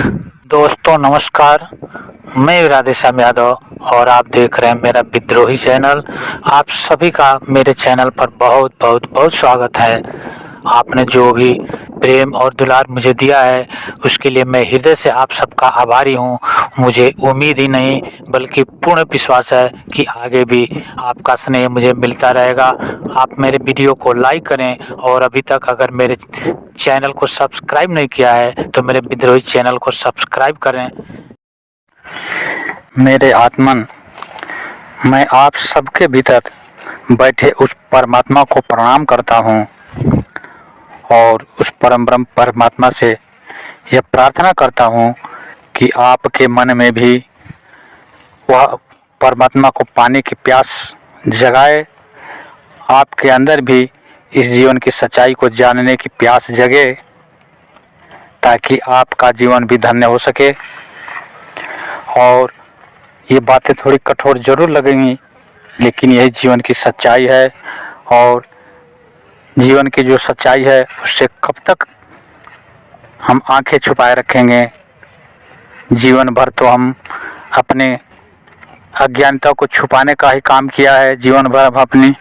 दोस्तों नमस्कार, मैं राधेश्याम यादव और आप देख रहे हैं मेरा विद्रोही चैनल। आप सभी का मेरे चैनल पर बहुत बहुत बहुत स्वागत है। आपने जो भी प्रेम और दुलार मुझे दिया है उसके लिए मैं हृदय से आप सबका आभारी हूँ। मुझे उम्मीद ही नहीं बल्कि पूर्ण विश्वास है कि आगे भी आपका स्नेह मुझे मिलता रहेगा। आप मेरे वीडियो को लाइक करें और अभी तक अगर मेरे चैनल को सब्सक्राइब नहीं किया है तो मेरे विद्रोही चैनल को सब्सक्राइब करें। मेरे आत्मन, मैं आप सबके भीतर बैठे उस परमात्मा को प्रणाम करता हूँ और उस परम ब्रह्म परमात्मा से यह प्रार्थना करता हूँ कि आपके मन में भी वह परमात्मा को पाने की प्यास जगाए, आपके अंदर भी इस जीवन की सच्चाई को जानने की प्यास जगे ताकि आपका जीवन भी धन्य हो सके। और ये बातें थोड़ी कठोर जरूर लगेंगी लेकिन यही जीवन की सच्चाई है। और जीवन की जो सच्चाई है उससे कब तक हम आंखें छुपाए रखेंगे। जीवन भर तो हम अपने अज्ञानता को छुपाने का ही काम किया है, जीवन भर हम अपनी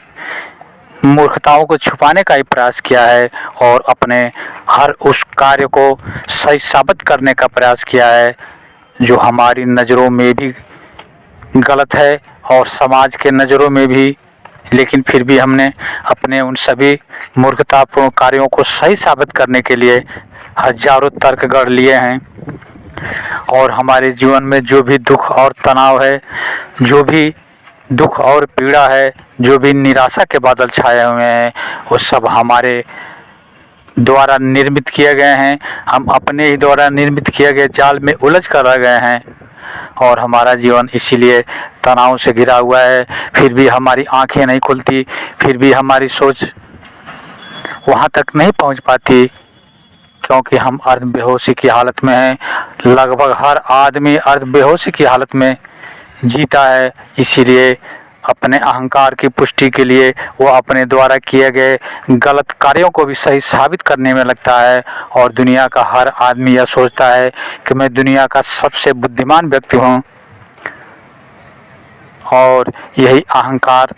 मूर्खताओं को छुपाने का ही प्रयास किया है और अपने हर उस कार्य को सही साबित करने का प्रयास किया है जो हमारी नज़रों में भी गलत है और समाज के नज़रों में भी। लेकिन फिर भी हमने अपने उन सभी मूर्खतापूर्ण कार्यों को सही साबित करने के लिए हजारों तर्क गढ़ लिए हैं। और हमारे जीवन में जो भी दुख और तनाव है, जो भी दुख और पीड़ा है, जो भी निराशा के बादल छाए हुए हैं, वो सब हमारे द्वारा निर्मित किए गए हैं। हम अपने ही द्वारा निर्मित किए गए जाल में उलझ कर रह गए हैं और हमारा जीवन इसीलिए तनाव से घिरा हुआ है। फिर भी हमारी आंखें नहीं खुलती, फिर भी हमारी सोच वहाँ तक नहीं पहुँच पाती क्योंकि हम अर्ध बेहोशी की हालत में हैं। लगभग हर आदमी अर्ध बेहोशी की हालत में जीता है, इसीलिए अपने अहंकार की पुष्टि के लिए वो अपने द्वारा किए गए गलत कार्यों को भी सही साबित करने में लगता है। और दुनिया का हर आदमी यह सोचता है कि मैं दुनिया का सबसे बुद्धिमान व्यक्ति हूँ और यही अहंकार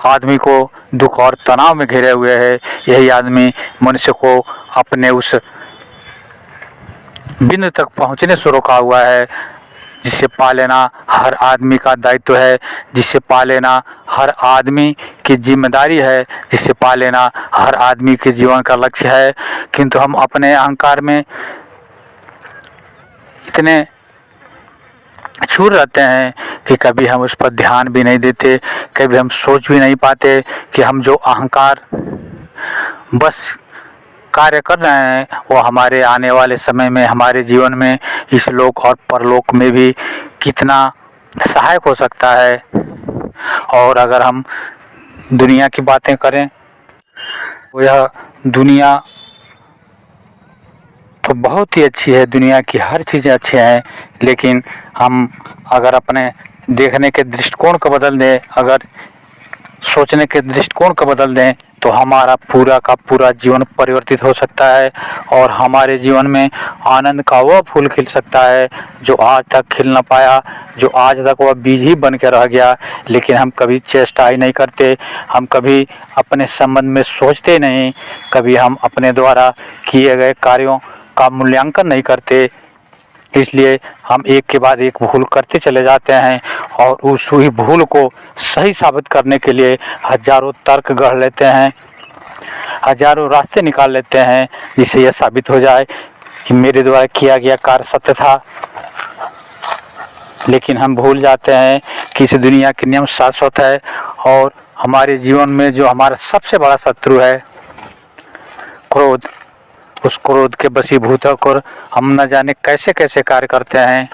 आदमी को दुख और तनाव में घिरे हुए है। यही आदमी मनुष्य को अपने उस बिंदु तक पहुँचने से रोका हुआ है जिसे पा लेना हर आदमी का दायित्व है, जिसे पा लेना हर आदमी की जिम्मेदारी है, जिसे पा लेना हर आदमी के जीवन का लक्ष्य है। किंतु हम अपने अहंकार में इतने चूर रहते हैं कि कभी हम उस पर ध्यान भी नहीं देते, कभी हम सोच भी नहीं पाते कि हम जो अहंकार बस कार्य कर रहे हैं वो हमारे आने वाले समय में हमारे जीवन में इस लोक और परलोक में भी कितना सहायक हो सकता है। और अगर हम दुनिया की बातें करें तो यह दुनिया तो बहुत ही अच्छी है, दुनिया की हर चीज़ें अच्छी हैं, लेकिन हम अगर अपने देखने के दृष्टिकोण को बदल दें, अगर सोचने के दृष्टिकोण को बदल दें तो हमारा पूरा का पूरा जीवन परिवर्तित हो सकता है और हमारे जीवन में आनंद का वह फूल खिल सकता है जो आज तक खिल न पाया, जो आज तक वह बीज ही बन के रह गया। लेकिन हम कभी चेष्टा ही नहीं करते, हम कभी अपने संबंध में सोचते नहीं, कभी हम अपने द्वारा किए गए कार्यों का मूल्यांकन नहीं करते, इसलिए हम एक के बाद एक भूल करते चले जाते हैं और उस हुई भूल को सही साबित करने के लिए हजारों तर्क गढ़ लेते हैं, हजारों रास्ते निकाल लेते हैं जिससे यह साबित हो जाए कि मेरे द्वारा किया गया कार्य सत्य था। लेकिन हम भूल जाते हैं कि इस दुनिया के नियम शाश्वत है और हमारे जीवन में जो हमारा सबसे बड़ा शत्रु है क्रोध, उस क्रोध के वशीभूत होकर हम न जाने कैसे कैसे कार्य करते हैं,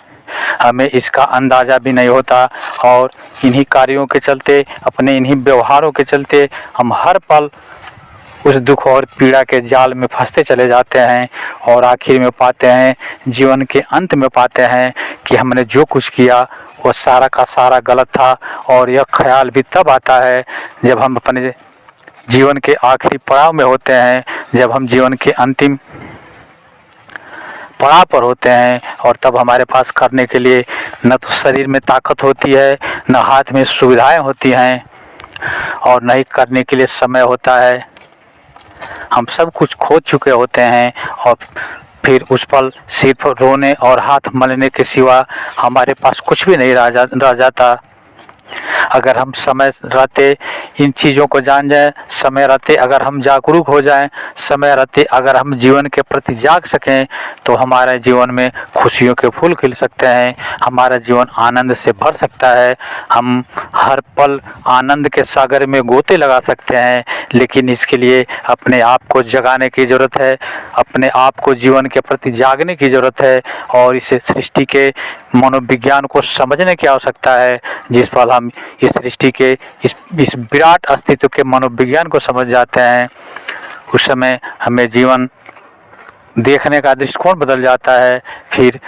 हमें इसका अंदाज़ा भी नहीं होता। और इन्हीं कार्यों के चलते, अपने इन्हीं व्यवहारों के चलते हम हर पल उस दुख और पीड़ा के जाल में फंसते चले जाते हैं और आखिर में पाते हैं, जीवन के अंत में पाते हैं कि हमने जो कुछ किया वो सारा का सारा गलत था। और यह ख्याल भी तब आता है जब हम अपने जीवन के आखिरी पड़ाव में होते हैं, जब हम जीवन के अंतिम पड़ाव पर होते हैं, और तब हमारे पास करने के लिए न तो शरीर में ताकत होती है, न हाथ में सुविधाएं होती हैं, और न ही करने के लिए समय होता है। हम सब कुछ खो चुके होते हैं, और फिर उस पल सिर्फ रोने और हाथ मलने के सिवा हमारे पास कुछ भी नहीं रह जाता। अगर हम समय रहते इन चीज़ों को जान जाएं, समय रहते अगर हम जागरूक हो जाएं, समय रहते अगर हम जीवन के प्रति जाग सकें, तो हमारे जीवन में खुशियों के फूल खिल सकते हैं, हमारा जीवन आनंद से भर सकता है। हम हर पल आनंद के सागर में गोते लगा सकते हैं, लेकिन इसके लिए अपने आप को जगाने की ज़रूरत है, अपने आप को जीवन के प्रति जागने की ज़रूरत है, और इस सृष्टि के मनोविज्ञान को समझने की आवश्यकता है। जिस पल हम इस सृष्टि के इस विराट अस्तित्व के मनोविज्ञान को समझ जाते हैं, उस समय हमें जीवन देखने का दृष्टिकोण बदल जाता है। फिर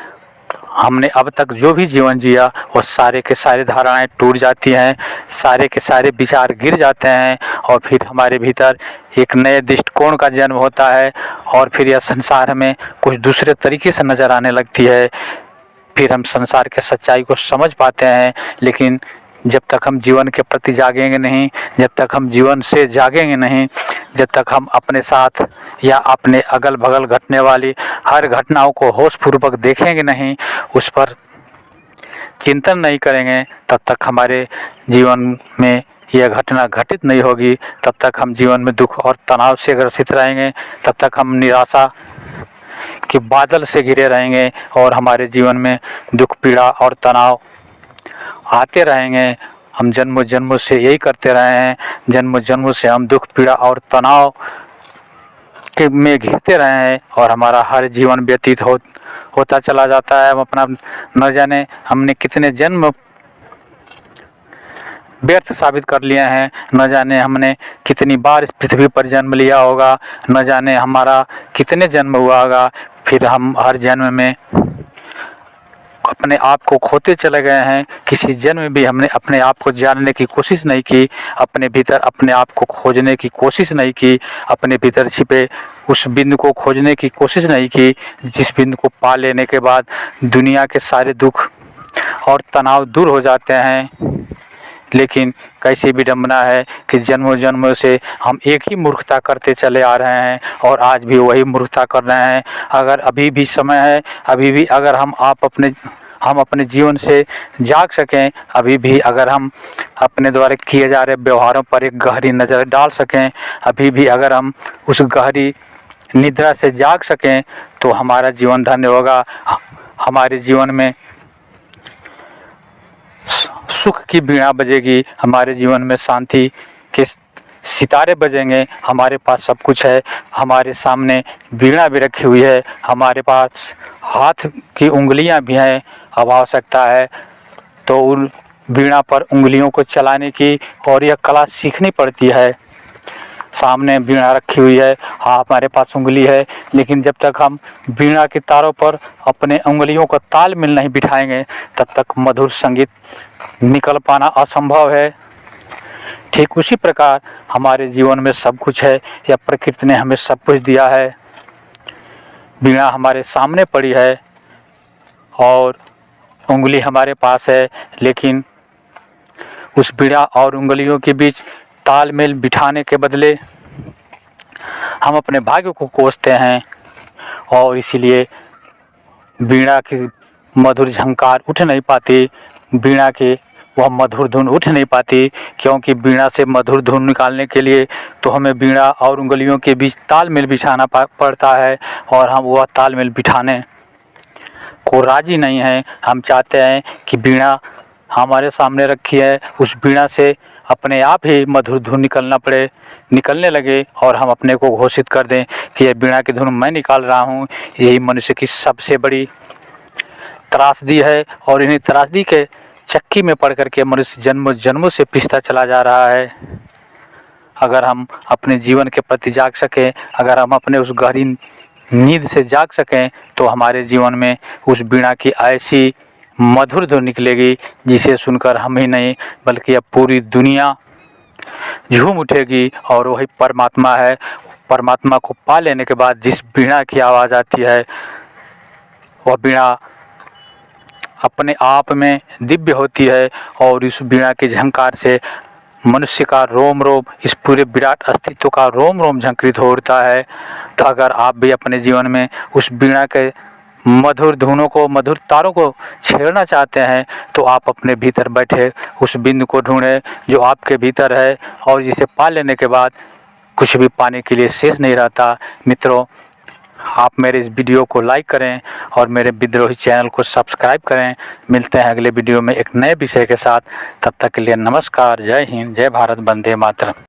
हमने अब तक जो भी जीवन जिया वो सारे के सारे धारणाएं टूट जाती हैं, सारे के सारे विचार गिर जाते हैं, और फिर हमारे भीतर एक नए दृष्टिकोण का जन्म होता है, और फिर यह संसार हमें कुछ दूसरे तरीके से नज़र आने लगती है। फिर हम संसार के सच्चाई को समझ पाते हैं, लेकिन जब तक हम जीवन के प्रति जागेंगे नहीं, जब तक हम जीवन से जागेंगे नहीं, जब तक हम अपने साथ या अपने अगल बगल घटने वाली हर घटनाओं को होशपूर्वक देखेंगे नहीं, उस पर चिंतन नहीं करेंगे, तब तक हमारे जीवन में यह घटना घटित नहीं होगी। तब तक हम जीवन में दुख और तनाव से ग्रसित रहेंगे, तब तक हम निराशा के बादल से घिरे रहेंगे, और हमारे जीवन में दुख, पीड़ा और तनाव आते रहेंगे। हम जन्मों जन्मों से यही करते रहे हैं, जन्मों जन्मों से हम दुख, पीड़ा और तनाव के में घिरते रहे हैं, और हमारा हर जीवन व्यतीत होता चला जाता है। हम अपना न जाने हमने कितने जन्म व्यर्थ साबित कर लिए हैं, न जाने हमने कितनी बार इस पृथ्वी पर जन्म लिया होगा, न जाने हमारा कितने जन्म हुआ होगा। फिर हम हर जन्म में अपने आप को खोते चले गए हैं। किसी जन्म में भी हमने अपने आप को जानने की कोशिश नहीं की, अपने भीतर अपने आप को खोजने की कोशिश नहीं की, अपने भीतर छिपे उस बिंदु को खोजने की कोशिश नहीं की, जिस बिंदु को पा लेने के बाद दुनिया के सारे दुख और तनाव दूर हो जाते हैं। लेकिन कैसी विडंबना है कि जन्मों जन्मों से हम एक ही मूर्खता करते चले आ रहे हैं, और आज भी वही मूर्खता कर रहे हैं। अगर अभी भी समय है, अभी भी अगर हम अपने जीवन से जाग सकें, अभी भी अगर हम अपने द्वारा किए जा रहे व्यवहारों पर एक गहरी नज़र डाल सकें, अभी भी अगर हम उस गहरी निद्रा से जाग सकें, तो हमारा जीवन धन्य होगा। हमारे जीवन में सुख की बीणा बजेगी, हमारे जीवन में शांति के सितारे बजेंगे। हमारे पास सब कुछ है, हमारे सामने बीणा भी रखी हुई है, हमारे पास हाथ की उंगलियां भी हैं। अब आवश्यकता है तो उन बीणा पर उंगलियों को चलाने की, और यह कला सीखनी पड़ती है। सामने बीणा रखी हुई है, हाँ हमारे पास उंगली है, लेकिन जब तक हम बीणा के तारों पर अपने उंगलियों का तालमेल नहीं बिठाएंगे, तब तक मधुर संगीत निकल पाना असंभव है। ठीक उसी प्रकार हमारे जीवन में सब कुछ है, या प्रकृति ने हमें सब कुछ दिया है। बीणा हमारे सामने पड़ी है और उंगली हमारे पास है, लेकिन उस बीणा और उंगलियों के बीच तालमेल बिठाने के बदले हम अपने भाग्य को कोसते हैं, और इसीलिए बीणा की मधुर झंकार उठ नहीं पाती, बीणा की वह मधुर धुन उठ नहीं पाती, क्योंकि बीणा से मधुर धुन निकालने के लिए तो हमें बीणा और उंगलियों के बीच तालमेल बिठाना पड़ता है, और हम वह तालमेल बिठाने को राजी नहीं हैं। हम चाहते हैं कि बीणा हमारे सामने रखी है, उस बीणा से अपने आप ही मधुर धुन निकलने लगे, और हम अपने को घोषित कर दें कि यह बीणा की धुन मैं निकाल रहा हूँ। यही मनुष्य की सबसे बड़ी त्रासदी है, और इन्हीं त्रासदी के चक्की में पड़ करके मनुष्य जन्मों जन्मों से पिसता चला जा रहा है। अगर हम अपने जीवन के प्रति जाग सकें, अगर हम अपने उस गहरी नींद से जाग सकें, तो हमारे जीवन में उस बीणा की ऐसी मधुर धुन निकलेगी, जिसे सुनकर हम ही नहीं बल्कि अब पूरी दुनिया झूम उठेगी। और वही परमात्मा है। परमात्मा को पा लेने के बाद जिस बीणा की आवाज़ आती है, वह वीणा अपने आप में दिव्य होती है और इस वीणा के झंकार से मनुष्य का रोम रोम, इस पूरे विराट अस्तित्व का रोम रोम झंकृत हो उठता है। तो अगर आप भी अपने जीवन में उस वीणा के मधुर धुनों को, मधुर तारों को छेड़ना चाहते हैं तो आप अपने भीतर बैठे उस बिंदु को ढूंढें जो आपके भीतर है, और जिसे पा लेने के बाद कुछ भी पाने के लिए शेष नहीं रहता। मित्रों, आप मेरे इस वीडियो को लाइक करें और मेरे विद्रोही चैनल को सब्सक्राइब करें। मिलते हैं अगले वीडियो में एक नए विषय के साथ। तब तक के लिए नमस्कार, जय हिंद, जय भारत, वंदे मातरम।